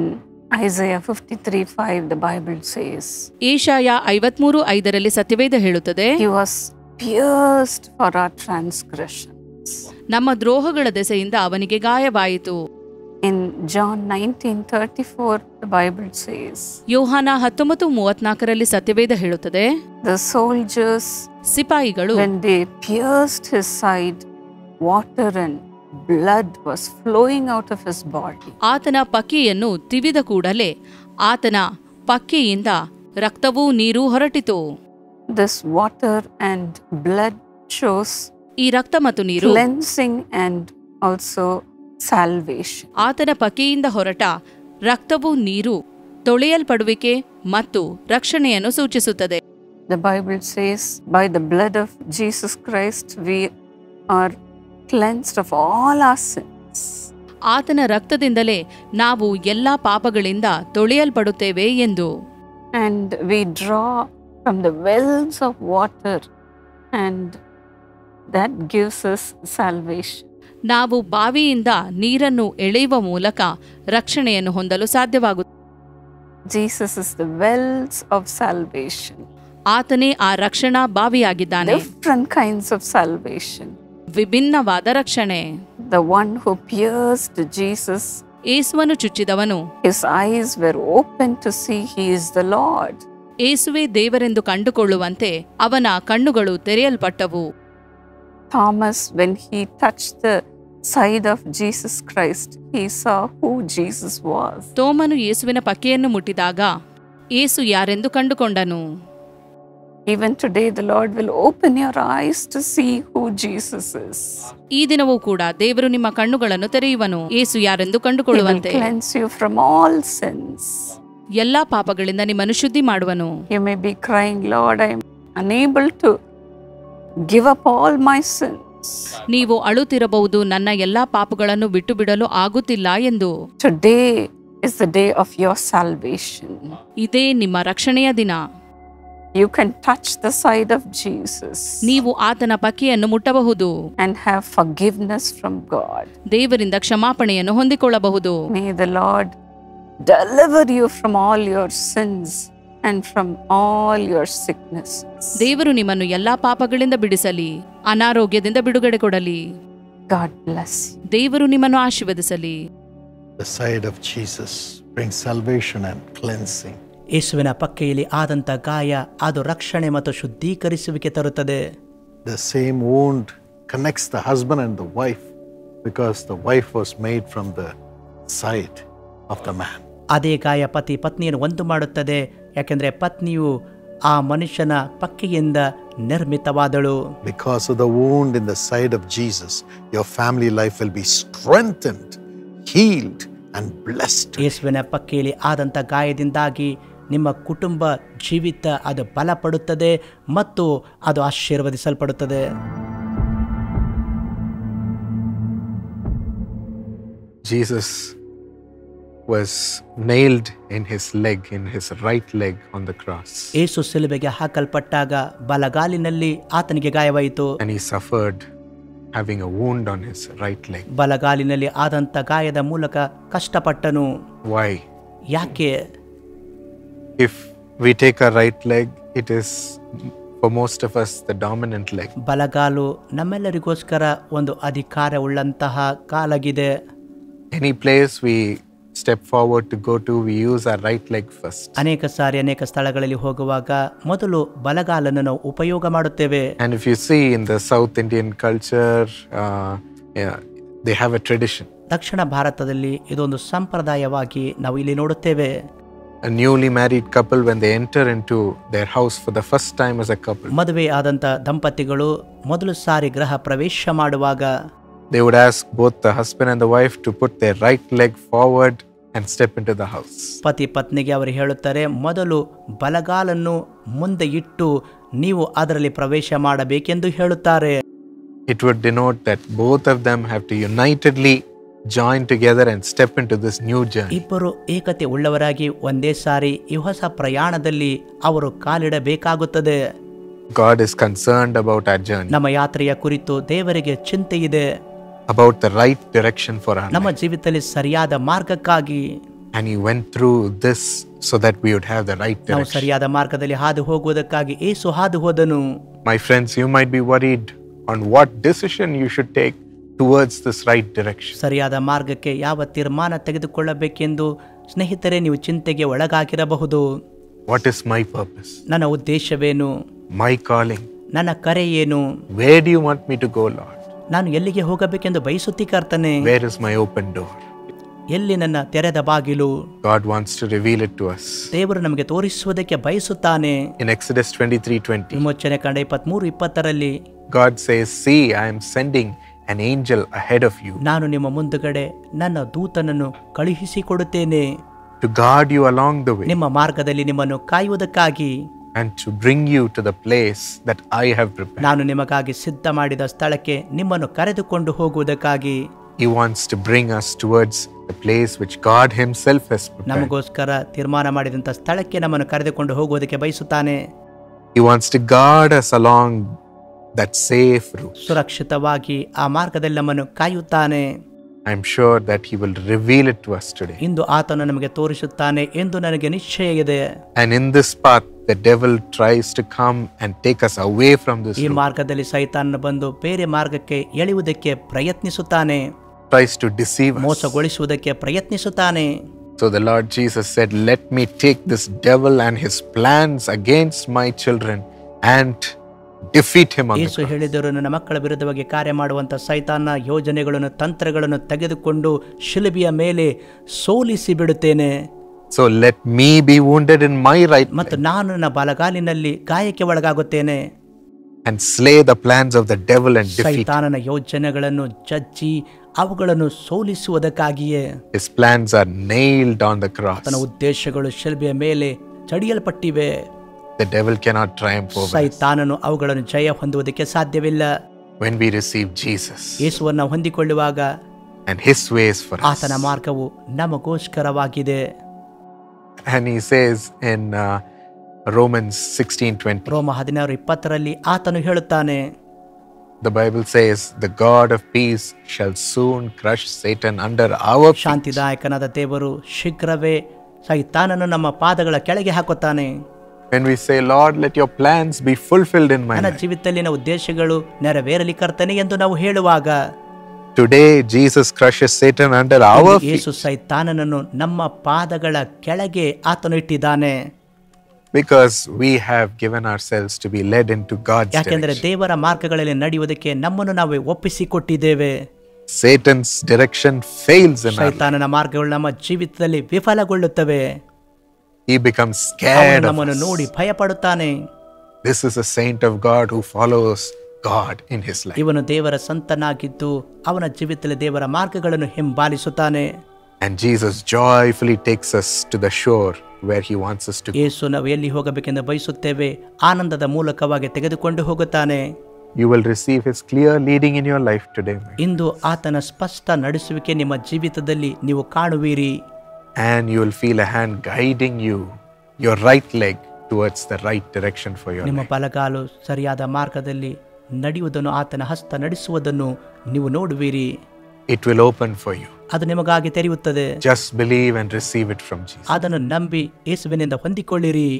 Isaiah 53:5 the Bible says,
Yeshaya 53:5 ಸತ್ಯವೇದ ಹೇಳುತ್ತದೆ,
he was pierced for our transgressions.
ನಮ್ಮ ದ್ರೋಹಗಳ ದೆಸೆಯಿಂದ ಅವನಿಗೆ ಗಾಯವಾಯಿತು.
In John 19:34 the Bible says,
ಯೋಹಾನ 19:34 ಸತ್ಯವೇದ ಹೇಳುತ್ತದೆ,
the soldiers,
ಸಿಪಾಯಿಗಳು
when they pierced his side, water and blood was flowing out of his body.
ಆತನ ಪಕ್ಕೆಯನ್ನು ತಿವಿದ ಕೂಡಲೇ ಆತನ ಪಕ್ಕೆಯಿಂದ ರಕ್ತವೂ ನೀರು ಹೊರಟಿತು.
This water and blood shows
ಈ ರಕ್ತ ಮತ್ತು ನೀರು
cleansing and also salvation.
ಆತನ ಪಕ್ಕೆಯಿಂದ ಹೊರಟ ರಕ್ತವೂ ನೀರು ತೊಳೆಯಲ್ಪಡುವಿಕೆ ಮತ್ತು ರಕ್ಷಣೆಯನ್ನು ಸೂಚಿಸುತ್ತದೆ.
The Bible says, by the blood of Jesus Christ we are cleansed of all our sins.
ಆತನ ರಕ್ತದಿಂದಲೇ ನಾವು ಎಲ್ಲಾ ಪಾಪಗಳಿಂದ ತೊಳೆಯಲ್ಪಡುತ್ತೇವೆ ಎಂದು.
And we draw from the wells of water and that gives us salvation.
ನಾವು ಬಾವಿಯಿಂದ ನೀರನ್ನು ಎಳೆಯುವ ಮೂಲಕ ರಕ್ಷಣೆಯನ್ನು ಹೊಂದಲು ಸಾಧ್ಯವಾಗುತ್ತದೆ.
Jesus is the wells of salvation.
ಆತನೇ ಆ ರಕ್ಷಣಾ ಬಾವಿಯಾಗಿದ್ದಾನೆ.
Different kinds of salvation.
ವಿಭಿನ್ನವಾದ ರಕ್ಷಣೆ.
The one who pierced Jesus,
ಯೇಸುವನ್ನು ಚುಚ್ಚಿದವನು
his eyes were open to see he is the Lord.
ಯೇಸುವೇ ದೇವರೆಂದು ಕಂಡುಕೊಳ್ಳುವಂತೆ ಅವನ ಕಣ್ಣುಗಳು ತೆರೆಯಲ್ಪಟ್ಟವು.
Thomas, when he touched the side of Jesus Christ, he saw who Jesus was.
ತೋಮನು ಯೇಸುವಿನ ಪಕ್ಕೆಯನ್ನು ಮುಟ್ಟಿದಾಗ ಯೇಸು ಯಾರೆಂದು ಕಂಡುಕೊಂಡನು.
Even today the Lord will open your eyes to see who Jesus is.
ಈ ದಿನವೂ ಕೂಡ ದೇವರು ನಿಮ್ಮ ಕಣ್ಣುಗಳನ್ನು ತೆರೆಯುವನು, ಯೇಸು ಯಾರೆಂದು
He will
ಕಂಡುಕೊಳ್ಳುವಂತೆ.
cleanse you from all sins.
ಎಲ್ಲಾ ಪಾಪಗಳಿಂದ ನಿಮ್ಮನ್ನು ಶುದ್ಧಿ ಮಾಡುವನು.
You may be crying, Lord, I am unable to give up all my sins.
ನೀವು ಅಳುತ್ತಿರಬಹುದು, ನನ್ನ ಎಲ್ಲಾ ಪಾಪಗಳನ್ನು ಬಿಟ್ಟು ಬಿಡಲು ಆಗುತ್ತಿಲ್ಲ ಎಂದು.
Today is the day of your salvation.
ಇದೇ ನಿಮ್ಮ ರಕ್ಷಣೆಯ ದಿನ.
You can touch the side of Jesus
ನೀವು ಆತನ ಪಕ್ಕೆಯನ್ನು ಮುಟ್ಟಬಹುದು
and have forgiveness from God.
ದೇವರಿಂದ ಕ್ಷಮಾಪಣೆಯನ್ನು ಹೊಂದಿಕೊಳ್ಳಬಹುದು.
May the Lord deliver you from all your sins and from all your sicknesses.
ದೇವರು ನಿಮ್ಮನ್ನು ಎಲ್ಲಾ ಪಾಪಗಳಿಂದ ಬಿಡಿಸಲಿ, ಅನಾರೋಗ್ಯದಿಂದ ಬಿಡುಗಡೆ ಕೊಡಲಿ.
God bless you.
ದೇವರು ನಿಮ್ಮನ್ನು ಆಶೀರ್ವದಿಸಲಿ.
The side of Jesus brings salvation and cleansing.
ಯೇಸುವಿನ ಪಕ್ಕೆಯಲ್ಲಿ ಆದಂಥ ಗಾಯ ಅದು ರಕ್ಷಣೆ ಮತ್ತು ಶುದ್ಧೀಕರಿಸುವಿಕೆ ತರುತ್ತದೆ.
The same wound connects the husband and the wife because the wife was made from the side of the man.
ಅದೇ ಗಾಯ ಪತಿ ಪತ್ನಿಯನ್ನು ಒಂದು ಮಾಡುತ್ತದೆ, ಯಾಕೆಂದರೆ ಪತ್ನಿಯು ಆ ಮನುಷ್ಯನ ಪಕ್ಕೆಯಿಂದ ನಿರ್ಮಿತವಾದಳು.
Because of the wound in the side of Jesus, your family life will be strengthened, healed and blessed.
ಯೇಸುವಿನ ಪಕ್ಕೆಯಲ್ಲಿ ಆದಂಥ ಗಾಯದಿಂದಾಗಿ ನಿಮ್ಮ ಕುಟುಂಬ ಜೀವಿತ ಅದು ಬಲಪಡುತ್ತದೆ ಮತ್ತು ಅದು ಆಶೀರ್ವದಿಸಲ್ಪಡುತ್ತದೆ.
Jesus was nailed in his leg, in his right leg on the cross.
ಯೇಸು ಸಿಲುಬೆಗೆ ಹಾಕಲ್ಪಟ್ಟಾಗ ಬಲಗಾಲಿನಲ್ಲಿ ಆತನಿಗೆ ಗಾಯವಾಯಿತು.
And he suffered having a wound on his right leg.
ಬಲಗಾಲಿನಲ್ಲಿ ಆದಂಥ ಗಾಯದ ಮೂಲಕ ಕಷ್ಟಪಟ್ಟನು.
Why?
ಯಾಕೆ?
If we take our right leg, it is for most of us the dominant leg.
ಬಲಗಾಲು ನಮ್ಮೆಲ್ಲರಿಗೋಸ್ಕರ ಒಂದು ಅಧಿಕಾರವುಳ್ಳಂತಹ ಕಾಲಾಗಿದೆ.
Any place we step forward to go to, we use our right leg first.
ಅನೇಕ ಸಾರಿ ಅನೇಕ ಸ್ಥಳಗಳಲ್ಲಿ ಹೋಗುವಾಗ ಮೊದಲು ಬಲಗಾಲನ್ನು ನಾವು ಉಪಯೋಗ ಮಾಡುತ್ತೇವೆ.
And if you see in the South Indian culture, they have a tradition.
ದಕ್ಷಿಣ ಭಾರತದಲ್ಲಿ ಇದೊಂದು ಸಂಪ್ರದಾಯವಾಗಿ ನಾವು ಇಲ್ಲಿ ನೋಡುತ್ತೇವೆ.
A newly married couple, when they enter into their house for the first time as a couple,
ಮದುವೆ ಆದಂತ ದಂಪತಿಗಳು ಮೊದಲು ಸಾರಿ ಗೃಹ ಪ್ರವೇಶ ಮಾಡುವಾಗ
they would ask both the husband and the wife to put their right leg forward and step into the house.
ಪತಿ ಪತ್ನಿಗೆ ಅವರು ಹೇಳುತ್ತಾರೆ, ಮೊದಲು ಬಲಗಾಲನ್ನು ಮುಂದೆ ಇಟ್ಟು ನೀವು ಅದರಲ್ಲಿ ಪ್ರವೇಶ ಮಾಡಬೇಕೆಂದು ಹೇಳುತ್ತಾರೆ.
It would denote that both of them have to unitedly join together and step into this new journey.
ಇಬ್ಬರು ಏಕತೆ ಉಳ್ಳವರಾಗಿ ಒಂದೇ ಸಾರಿ ಈ ಹೊಸ ಪ್ರಯಾಣದಲ್ಲಿ ಅವರು ಕಾಲಿಡಬೇಕಾಗುತ್ತದೆ.
God is concerned about our journey,
ನಮ್ಮ ಯಾತ್ರೆಯ ಕುರಿತು ದೇವರಿಗೆ ಚಿಂತೆ ಇದೆ,
about the right direction for our
ನಮ್ಮ
life.
ಜೀವಿತದಲ್ಲಿ ಸರಿಯಾದ ಮಾರ್ಗಕ್ಕಾಗಿ.
And He went through this so that we would have the right
ನಾವು
direction.
ಸರಿಯಾದ ಮಾರ್ಗದಲ್ಲಿ ಹಾದು ಹೋಗುವುದಕ್ಕಾಗಿ ಯೇಸು ಹಾದು ಹೋದನು.
My friends, you might be worried on what decision you should take towards this right direction.
ಸರಿಯಾದ ಮಾರ್ಗಕ್ಕೆ ಯಾವ ತೀರ್ಮಾನ ತೆಗೆದುಕೊಳ್ಳಬೇಕೆಂದು ಸ್ನೇಹಿತರೆ ನೀವು ಚಿಂತೆಗೆ ಒಳಗಾಗಿರಬಹುದು.
What is my purpose?
ನನ್ನ ಉದ್ದೇಶವೇನು?
My calling?
ನನ್ನ ಕರೆ ಏನು?
Where do you want me to go, Lord?
ನಾನು ಎಲ್ಲಿಗೆ ಹೋಗಬೇಕೆಂದು ಬಯಸುತ್ತೀ ಕರ್ತನೆ?
Where is my open door?
ಎಲ್ಲಿ ನನ್ನ ತೆರೆದ ಬಾಗಿಲು?
God wants to reveal it to us.
ದೇವರು ನಮಗೆ ತೋರಿಸುವುದಕ್ಕೆ ಬಯಸುತ್ತಾನೆ.
In Exodus 23:20,
ವಿಮೋಚನೆ ಕಂಡ 23:20
God says, "See, I am sending an angel ahead of you
ನಾನು ನಿಮ್ಮ ಮುಂದುಗಡೆ ನನ್ನ ದೂತನನ್ನು ಕಳುಹಿಸಿಕೊಡುತ್ತೇನೆ,
to guard you along the way
ನಿಮ್ಮ ಮಾರ್ಗದಲ್ಲಿ ನಿಮ್ಮನ್ನು ಕಾಯುವುದಕ್ಕಾಗಿ,
and to bring you to the place that I have prepared."
ನಾನು ನಿಮಗಾಗಿ ಸಿದ್ಧ ಮಾಡಿದ ಸ್ಥಳಕ್ಕೆ ನಿಮ್ಮನ್ನು ಕರೆದುಕೊಂಡು ಹೋಗುವುದಕ್ಕಾಗಿ.
He wants to bring us towards the place which God Himself has prepared.
ನಮಗೋಸ್ಕರ ತೀರ್ಮಾನ ಮಾಡಿದಂಥ ಸ್ಥಳಕ್ಕೆ ನಮ್ಮನ್ನು ಕರೆದುಕೊಂಡು ಹೋಗುವುದಕ್ಕೆ ಬಯಸುತ್ತಾನೆ.
He wants to guard us along that safe route.
ಸುರಕ್ಷಿತವಾಗಿ ಆ ಮಾರ್ಗದಲ್ಲಿ ನಮ್ಮನ್ನು ಕಾಯುತ್ತಾನೆ.
I'm sure that He will reveal it to us today.
ಇಂದು ಆತನು ನಮಗೆ ತೋರಿಸುತ್ತಾನೆ ಎಂದು ನನಗೆ ನಿಶ್ಚಯ ಇದೆ.
And in this path, the devil tries to come and take us away from this
ಈ
route.
ಮಾರ್ಗದಲ್ಲಿ ಸೈತಾನನು ಬಂದು ಬೇರೆ ಮಾರ್ಗಕ್ಕೆ ಎಳೆಯುವುದಕ್ಕೆ ಪ್ರಯತ್ನಿಸುತ್ತಾನೆ,
Tries to deceive us.
ಮೋಸಗೊಳಿಸುವುದಕ್ಕೆ ಪ್ರಯತ್ನಿಸುತ್ತಾನೆ.
So the Lord Jesus said, "Let me take this devil and his plans against my children and defeat him on the
Yesu
cross."
ಹೇಳಿದರು, ನನ್ನ ಮಕ್ಕಳ ವಿರುದ್ಧವಾಗಿ ಕಾರ್ಯ ಮಾಡುವಂಥ ಸೈತಾನ ಯೋಜನೆಗಳನ್ನು ತಂತ್ರಗಳನ್ನು ತೆಗೆದುಕೊಂಡು ಶಿಲುಬೆಯ ಮೇಲೆ ಸೋಲಿಸಿ ಬಿಡುತ್ತೇನೆ.
So let me be wounded in my right
ಮತ್ತು
leg
ನಾನು ನನ್ನ ಬಲಗಾಲಿನಲ್ಲಿ ಗಾಯಕ್ಕೆ ಒಳಗಾಗುತ್ತೇನೆ.
and slay the plans of the devil and defeat him.
ಸೈತಾನನ ಯೋಜನೆಗಳನ್ನು ಜಜ್ಜಿ ಅವುಗಳನ್ನು ಸೋಲಿಸುವುದಕ್ಕಾಗಿಯೇ.
His plans are nailed on the cross.
ತನ್ನ ಉದ್ದೇಶಗಳು ಶಿಲುಬೆಯ ಮೇಲೆ ಚಡಿಯಲ್ಪಟ್ಟಿವೆ.
The devil cannot triumph over us.
ಸೈತಾನನು ಅವುಗಳನ್ನು ಜಯ ಹೊಂದುವುದಕ್ಕೆ ಸಾಧ್ಯವಿಲ್ಲ.
When we receive Jesus
ಯೇಸುವನ್ನು ಹೊಂದಿಕೊಳ್ಳುವಾಗ
and His ways for us.
ಆತನ ಮಾರ್ಗವು ನಮಗೋಸ್ಕರವಾಗಿದೆ.
And He says in Romans 16:20,
ರೋಮ 16:20 ಆತನು ಹೇಳುತ್ತಾನೆ,
the Bible says, "The God of peace shall soon crush Satan under our feet."
ಶಾಂತಿದಾಯಕನಾದ ದೇವರು ಶೀಘ್ರವೇ ಸೈತಾನನು ನಮ್ಮ ಪಾದಗಳ ಕೆಳಗೆ ಹಾಕುತ್ತಾನೆ.
When we say, "Lord, let your plans be fulfilled in my
ನನ್ನ
life."
ಜೀವಿತದಲ್ಲಿನ ಉದ್ದೇಶಗಳು ನೆರವೇರಲಿ ಕರ್ತನೆ ಎಂದು ನಾವು ಹೇಳುವಾಗ,
Today, Jesus crushes Satan under our feet
ಯೇಸು ಸೈತಾನನನ್ನು ನಮ್ಮ ಪಾದಗಳ ಕೆಳಗೆ ಆತನು ಇಟ್ಟಿದ್ದಾನೆ.
because we have given ourselves to be led into God's
ಯಾಕೆಂದರೆ
direction.
ದೇವರ ಮಾರ್ಗಗಳಲ್ಲಿ ನಡೆಯುವುದಕ್ಕೆ ನಮ್ಮನ್ನು ನಾವೇ ಒಪ್ಪಿಸಿಕೊಟ್ಟಿದ್ದೇವೆ.
Satan's direction fails in our life.
ಸೈತಾನನ ಮಾರ್ಗಗಳು ನಮ್ಮ ಜೀವಿತದಲ್ಲಿ ವಿಫಲಗೊಳ್ಳುತ್ತವೆ.
He becomes
ಅವನು
scared of
ನಮ್ಮನ್ನು ನೋಡಿ
us.
ಭಯಪಡುತ್ತಾನೆ.
This is a saint of God who follows God in his life.
ಇವನು ದೇವರ ಸಂತನಾಗಿದ್ದು ಅವನ ಜೀವಿತದಲ್ಲಿ ದೇವರ ಮಾರ್ಗಗಳನ್ನು ಹಿಂಬಾಲಿಸುತ್ತಾನೆ.
And Jesus joyfully takes us to the shore where he wants us to go.
ಯೇಸು ನಾವು ಎಲ್ಲಿ ಹೋಗಬೇಕೆಂದು ಬಯಸುತ್ತೇವೆ ಆನಂದದ ಮೂಲಕವಾಗಿ ತೆಗೆದುಕೊಂಡು ಹೋಗುತ್ತಾನೆ.
You will receive his clear leading in your life today.
ಇಂದು ಆತನ ಸ್ಪಷ್ಟ ನಡೆಸುವಿಕೆ ನಿಮ್ಮ ಜೀವಿತದಲ್ಲಿ ನೀವು ಕಾಣುವಿರಿ.
And you will feel a hand guiding you, your right leg, towards the right direction for your
ನಿಮ್ಮ
life.
ಬಲಗಾಲು ಸರಿಯಾದ ಮಾರ್ಗದಲ್ಲಿ ನಡೆಯುವುದನ್ನು ಆತನ ಹಸ್ತ ನಡೆಸುವುದನ್ನು ನೀವು ನೋಡುವಿರಿ.
It will open for you.
ಅದು ನಿಮಗಾಗಿ ತೆರೆಯುತ್ತದೆ.
Just believe and receive it from Jesus.
ಅದನ್ನು ನಂಬಿ ಯೇಸುವಿನಿಂದ ಹೊಂದಿಕೊಳ್ಳಿರಿ.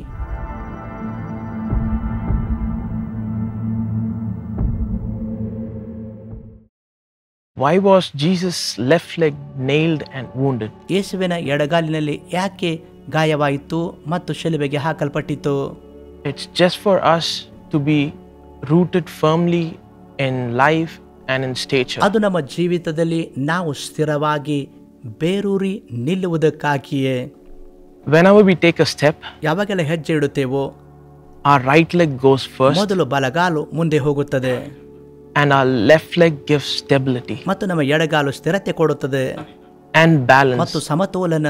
Why was Jesus' left leg nailed and wounded?
ಯೇಸುವಿನ ಎಡಗಾಲಿನಲ್ಲಿ ಯಾಕೆ ಗಾಯವಾಯಿತು ಮತ್ತು ಶಿಲುಬೆಗೆ ಹಾಕಲ್ಪಟ್ಟಿತು?
It's just for us to be rooted firmly in life and in stature.
ಅದು ನಮ್ಮ ಜೀವಿತದಲ್ಲಿ ನಾವು ಸ್ಥಿರವಾಗಿ ಬೇರೂರಿ ನಿಲ್ಲುವುದಕ್ಕಾಗಿಯೇ.
Whenever we take a step,
ಯಾವಾಗೆಲ್ಲ ಹೆಜ್ಜೆ ಇಡುತ್ತೇವೋ
our right leg goes first
ಮೊದಲು ಬಲಗಾಲು ಮುಂದೆ ಹೋಗುತ್ತದೆ
and our left leg gives stability
ಮತ್ತು ನಮ್ಮ ಎಡಗಾಲು ಸ್ಥಿರತೆ ಕೊಡುತ್ತದೆ
and
ಮತ್ತು
balance
ಸಮತೋಲನ,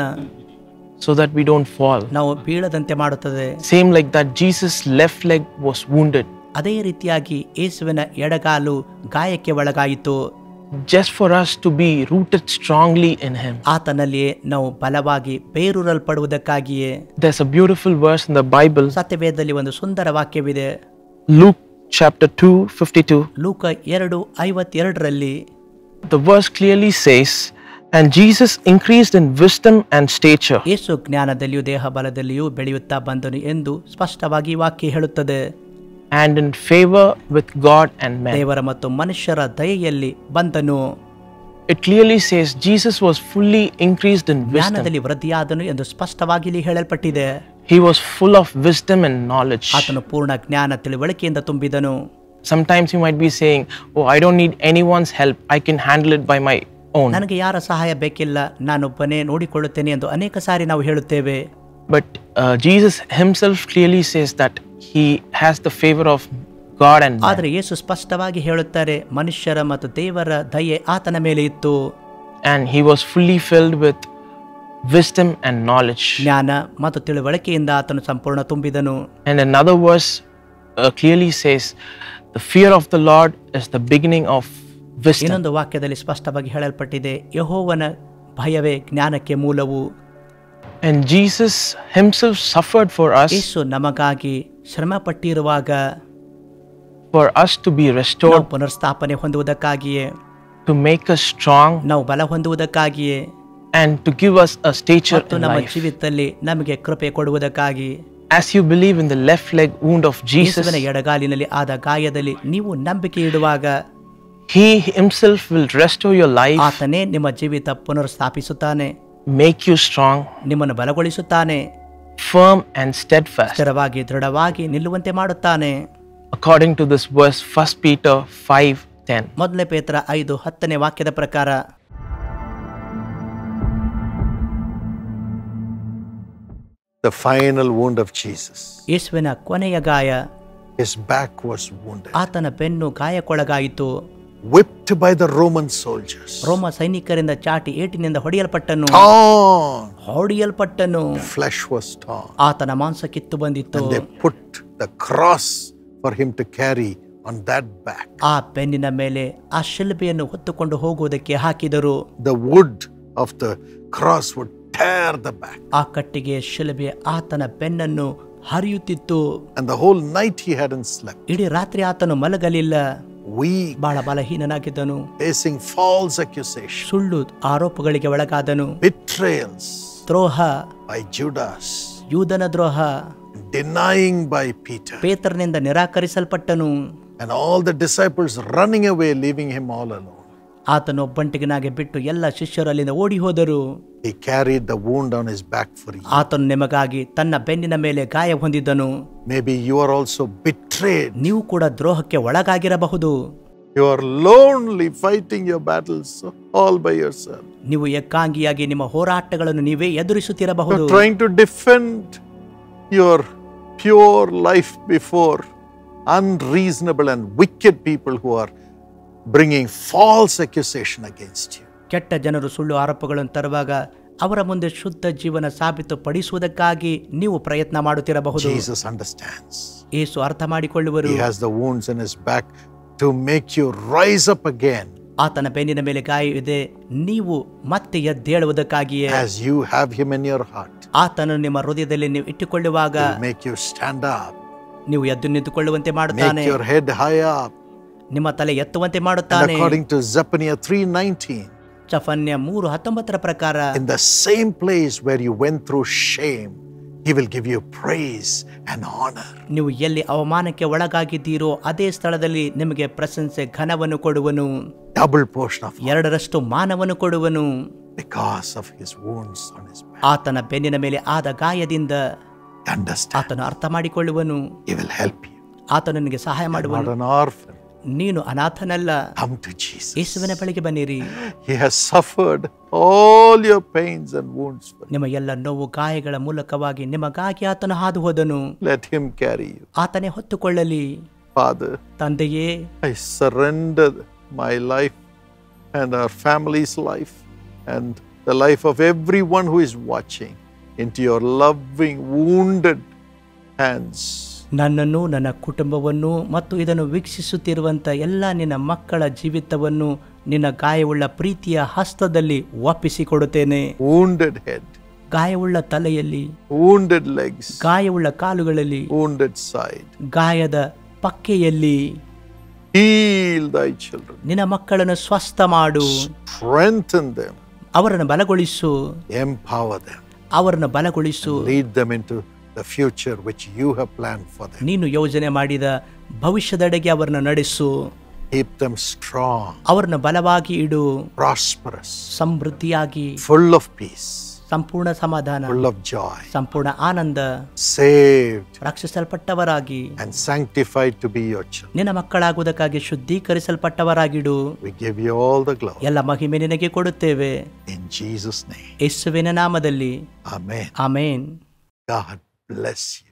so that we don't fall.
ನಾವು ಬೀಳದಂತೆ ಮಾಡುತ್ತದೆ.
Same like that, Jesus' left leg was wounded
ಅದೇ ರೀತಿಯಾಗಿ ಯೇಸುವಿನ ಎಡಗಾಲು ಗಾಯಕ್ಕೆ ಒಳಗಾಯಿತು.
just for us to be rooted strongly in Him.
ಆತನಲ್ಲಿಯೇ ನಾವು ಬಲವಾಗಿ ಬೇರೂರಲ್ಪಡುವುದಕ್ಕಾಗಿಯೇ.
There's a beautiful verse in the Bible,
ಸತ್ಯವೇದದಲ್ಲಿ ಒಂದು ಸುಂದರ ವಾಕ್ಯವಿದೆ.
Luke chapter 2:52.
ಲೂಕ 2:52ರಲ್ಲಿ
The verse clearly says, and Jesus increased in wisdom and stature.
ಯೇಸು ಜ್ಞಾನದಲ್ಲಿಯೂ ದೇಹ ಬಲದಲ್ಲಿಯೂ ಬೆಳೆಯುತ್ತಾ ಬಂದನು ಎಂದು ಸ್ಪಷ್ಟವಾಗಿ ವಾಕ್ಯ ಹೇಳುತ್ತದೆ.
And in favor with God and men.
ದೇವರ ಮತ್ತು ಮನುಷ್ಯರ ದಯೆಯಲ್ಲಿ ಬಂದನು.
It clearly says Jesus was fully increased in wisdom.
ಜ್ಞಾನದಲ್ಲಿ ವೃದ್ಧಿಯಾದನು ಎಂದು ಸ್ಪಷ್ಟವಾಗಿ ಇಲ್ಲಿ ಹೇಳಲ್ಪಟ್ಟಿದೆ.
He was full of wisdom and knowledge.
ಆತನು ಪೂರ್ಣ ಜ್ಞಾನ ತಿಳುವಳಿಕೆಯಿಂದ ತುಂಬಿದನು.
Sometimes you might be saying, oh, I don't need anyone's help. I can handle it by my own.
ನನಗೆ ಯಾರ ಸಹಾಯ ಬೇಕಿಲ್ಲ, ನಾನೊಬ್ಬನೇ ನೋಡಿಕೊಳ್ಳುತ್ತೇನೆ ಎಂದು ಅನೇಕ ಸಾರಿ ನಾವು ಹೇಳುತ್ತೇವೆ.
But Jesus himself clearly says that he has the favor of God and man.
ಆದರೆ ಯೇಸು ಸ್ಪಷ್ಟವಾಗಿ ಹೇಳುತ್ತಾರೆ, ಮನುಷ್ಯರ ಮತ್ತು ದೇವರ ದಯೆ ಆತನ ಮೇಲೆ ಇತ್ತು.
And he was fully filled with wisdom and knowledge.
ಜ್ಞಾನ ಮತ್ತು ತಿಳುವಳಿಕೆಯಿಂದ ಆತನು ಸಂಪೂರ್ಣ ತುಂಬಿದನು.
And another verse clearly says, the fear of the Lord is the beginning of wisdom.
ಇನ್ನೊಂದು ವಾಕ್ಯದಲ್ಲಿ ಸ್ಪಷ್ಟವಾಗಿ ಹೇಳಲ್ಪಟ್ಟಿದೆ, ಯೆಹೋವನ ಭಯವೇ ಜ್ಞಾನಕ್ಕೆ ಮೂಲವು.
And Jesus himself suffered for us,
ಯೇಸು ನಮಗಾಗಿ ಶ್ರಮ ಪಟ್ಟಿರುವಾಗ
for us to be restored,
ನಾವು ಪುನರ್ಸ್ಥಾಪನೆ ಹೊಂದುವುದಕ್ಕಾಗಿಯೇ,
to make us strong,
ನಾವು ಬಲ ಹೊಂದುವುದಕ್ಕಾಗಿಯೇ
and to give us a stature
ಮತ್ತು
in
ನಮ್ಮ
life.
ಜೀವಿತದಲ್ಲಿ ನಮಗೆ ಕೃಪೆ ಕೊಡುವುದಕ್ಕಾಗಿ.
As you believe in the left leg wound of Jesus,
ಯೇಸುವಿನ ಎಡಗಾಲಿನಲ್ಲಿ ಆದ ಗಾಯದಲ್ಲಿ ನೀವು ನಂಬಿಕೆ ಇಡುವಾಗ
he himself will restore your life,
ಆತನೇ ನಿಮ್ಮ ಜೀವಿತ ಪುನರ್ಸ್ಥಾಪಿಸುತ್ತಾನೆ,
make you strong,
ನಿಮ್ಮನ್ನು ಬಲಗೊಳಿಸುತ್ತಾನೆ,
firm and steadfast.
ಸ್ಥಿರವಾಗಿ ದೃಢವಾಗಿ ನಿಲ್ಲುವಂತೆ ಮಾಡುತ್ತಾನೆ.
According to this verse, 1 Peter 5:10.
ಮೊದಲನೇ ಪೇತ್ರ 5:10 ವಾಕ್ಯದ ಪ್ರಕಾರ
The final wound of Jesus.
ಯೇಸುವಿನ ಕೊನೆಯ ಗಾಯ,
His back was wounded,
ಆತನ ಬೆನ್ನು ಗಾಯಕ್ಕೊಳಗಾಯಿತು.
whipped by the Roman soldiers,
ರೋಮ ಸೈನಿಕರಿಂದ ಚಾಟಿ ಏಟಿನಿಂದ ಹೊಡೆಯಲ್ಪಟ್ಟನು,
torn.
ಹೊಡೆಯಲ್ಪಟ್ಟನು.
Flesh was torn.
ಆತನ ಮಾಂಸ ಕಿತ್ತು ಬಂದಿತ್ತು.
And they put the cross for him to carry on that back.
ಆ ಬೆನ್ನಿನ ಮೇಲೆ ಆ ಶಿಲುಬೆಯನ್ನು ಹೊತ್ತುಕೊಂಡು ಹೋಗುವುದಕ್ಕೆ ಹಾಕಿದರು.
The wood of the cross would tear the back.
ಆ ಕಟ್ಟಿಗೆ ಶಿಲುಬೆ ಆತನ ಬೆನ್ನನ್ನು ಹರಿಯುತ್ತಿತ್ತು.
And the whole night he hadn't slept.
ಇಡೀ ರಾತ್ರಿ ಆತನು ಮಲಗಲಿಲ್ಲ.
Weak,
ಬಹಳ ಬಲಹೀನನಾಗಿದ್ದನು.
facing false accusations,
ಸುಳ್ಳು ಆರೋಪಗಳಿಗೆ ಒಳಗಾದನು.
betrayals
ದ್ರೋಹ,
by Judas,
ಯೂದನ ದ್ರೋಹ,
denying by Peter,
ಪೇತ್ರನಿಂದ ನಿರಾಕರಿಸಲ್ಪಟ್ಟನು.
and all the disciples running away, leaving him all alone.
ಆತನು ಒಬ್ಬಂಟಿಗನಾಗಿ ಬಿಟ್ಟು ಎಲ್ಲ ಶಿಷ್ಯರು ಅಲ್ಲಿಂದ ಓಡಿ ಹೋದರು.
He carried the wound on his back for you.
ಆತನು ನಿಮಗಾಗಿ ತನ್ನ ಬೆನ್ನಿನ ಮೇಲೆ ಗಾಯ ಹೊಂದಿದ್ದನು.
Maybe you are also betrayed.
ನೀವು ಕೂಡ ದ್ರೋಹಕ್ಕೆ ಒಳಗಾಗಿರಬಹುದು.
You are lonely fighting your battles all by yourself.
ನೀವು ಏಕಾಂಗಿಯಾಗಿ ನಿಮ್ಮ ಹೋರಾಟಗಳನ್ನು ನೀವೇ ಎದುರಿಸುತ್ತಿರಬಹುದು.
You're trying to defend your pure life before unreasonable and wicked people who are bringing false accusation against you.
ಕೆಟ್ಟ ಜನರು ಸುಳ್ಳು ಆರೋಪಗಳನ್ನು ತರುವಾಗ ಅವರ ಮುಂದೆ ಶುದ್ಧ ಜೀವನ ಸಾಬೀತುಪಡಿಸುವುದಕ್ಕಾಗಿ ನೀವು ಪ್ರಯತ್ನ ಮಾಡುತ್ತಿರಬಹುದು.
Jesus understands.
ಯೇಸು ಅರ್ಥ ಮಾಡಿಕೊಳ್ಳುವರು.
He has the wounds in his back to make you rise up again.
ಆತನ ಬೆನ್ನಿನ ಮೇಲೆ ಗಾಯವಿದೆ, ನೀವು ಮತ್ತೆ ಎದ್ದೇಳುವುದಕ್ಕಾಗಿಯೇ.
As you have him in your heart,
ಆತನನ್ನು ನಿಮ್ಮ ಹೃದಯದಲ್ಲಿ ನೀವು ಇಟ್ಟುಕೊಳ್ಳುವಾಗ
he'll make you stand up,
ನೀವು ಎದ್ದು ನಿಂತುಕೊಳ್ಳುವಂತೆ ಮಾಡುತ್ತಾನೆ.
make your head high up.
ನಿಮ್ಮ ತಲೆ ಎತ್ತುವಂತೆ
And
ಮಾಡುತ್ತಾನೆ.
according to Zephaniah 3:19,
ಚಫನ್ಯ 3:19 ಪ್ರಕಾರ
in the same place where you went through shame, he will give you praise and honor.
ನೀವು ಎಲ್ಲಿ ಅವಮಾನಕ್ಕೆ ಒಳಗಾಗಿದ್ದೀರೋ ಅದೇ ಸ್ಥಳದಲ್ಲಿ ನಿಮಗೆ ಪ್ರಶಂಸೆ ಘನವನ್ನು ಕೊಡುವನು.
double portion of honor
ಎರಡರಷ್ಟು ಮಾನವನ್ನು ಕೊಡುವನು.
because of his wounds on his back.
ಆತನ ಬೆನ್ನಿನ ಮೇಲೆ ಆದ ಗಾಯದಿಂದ
Understand?
ಆತನು ಅರ್ಥ ಮಾಡಿಕೊಳ್ಳುವನು.
He will help you.
ಆತನು ನಿನಗೆ ಸಹಾಯ
You're
ಮಾಡುವನು.
not an orphan.
ನೀನು ಅನಾಥನಲ್ಲ.
Come to Jesus.
ಯೇಸುವಿನ ಬಳಿಗೆ ಬನ್ನಿರಿ.
He has suffered all your pains and wounds for you.
ನಿಮ್ಮ ಎಲ್ಲ ನೋವು ಗಾಯಗಳ ಮೂಲಕವಾಗಿ ನಿಮಗಾಗಿ ಆತನು ಹಾದು ಹೋದನು.
Let him carry you.
ಆತನೇ ಹೊತ್ತುಕೊಳ್ಳಲಿ.
Father,
ತಂದೆಯೇ,
I surrender my life and our family's life and the life of everyone who is watching into your loving, wounded hands.
ನನ್ನನ್ನು, ನನ್ನ ಕುಟುಂಬವನ್ನು ಮತ್ತು ಇದನ್ನು ವೀಕ್ಷಿಸುತ್ತಿರುವಂಥ ಎಲ್ಲ ನಿನ್ನ ಮಕ್ಕಳ ಜೀವಿತವನ್ನು ನಿನ್ನ ಗಾಯವುಳ್ಳ ಪ್ರೀತಿಯ ಹಸ್ತದಲ್ಲಿ ಒಪ್ಪಿಸಿಕೊಡುತ್ತೇನೆ.
Wounded head,
ಗಾಯವುಳ್ಳ ತಲೆಯಲ್ಲಿ,
wounded legs,
ಗಾಯವುಳ್ಳ ಕಾಲುಗಳಲ್ಲಿ,
wounded side.
ಗಾಯದ ಪಕ್ಕೆಯಲ್ಲಿ
Heal thy children.
ನಿನ್ನ ಮಕ್ಕಳನ್ನು ಸ್ವಸ್ಥ ಮಾಡು.
Strengthen them.
ಅವರನ್ನು ಬಲಗೊಳಿಸು.
Empower them.
ಅವರನ್ನು ಬಲಗೊಳಿಸು.
Lead them into the future which you have planned for them.
ನೀನು ಯೋಜನೆ ಮಾಡಿದ ಭವಿಷ್ಯದೆಡೆಗೆ ಅವರನ್ನು ನಡೆಸು.
Keep them strong,
ಅವರನ್ನು ಬಲವಾಗಿ ಇಡು.
prosperous,
ಸಮೃದ್ಧಿಯಾಗಿ,
full of peace,
ಸಂಪೂರ್ಣ ಸಮಾಧಾನ,
full of joy,
ಸಂಪೂರ್ಣ ಆನಂದ,
saved
ರಕ್ಷಿಸಲ್ಪಟ್ಟವರಾಗಿ,
and sanctified to be your children.
ನಿನ್ನ ಮಕ್ಕಳಾಗುವುದಕ್ಕಾಗಿ ಶುದ್ಧೀಕರಿಸಲ್ಪಟ್ಟವರಾಗಿಡು.
We give you all the glory.
ಎಲ್ಲ ಮಹಿಮೆ ನಿನಗೆ ಕೊಡುತ್ತೇವೆ.
In Jesus' name.
ಯೇಸುವಿನ ನಾಮದಲ್ಲಿ
Amen.
Amen.
God bless you.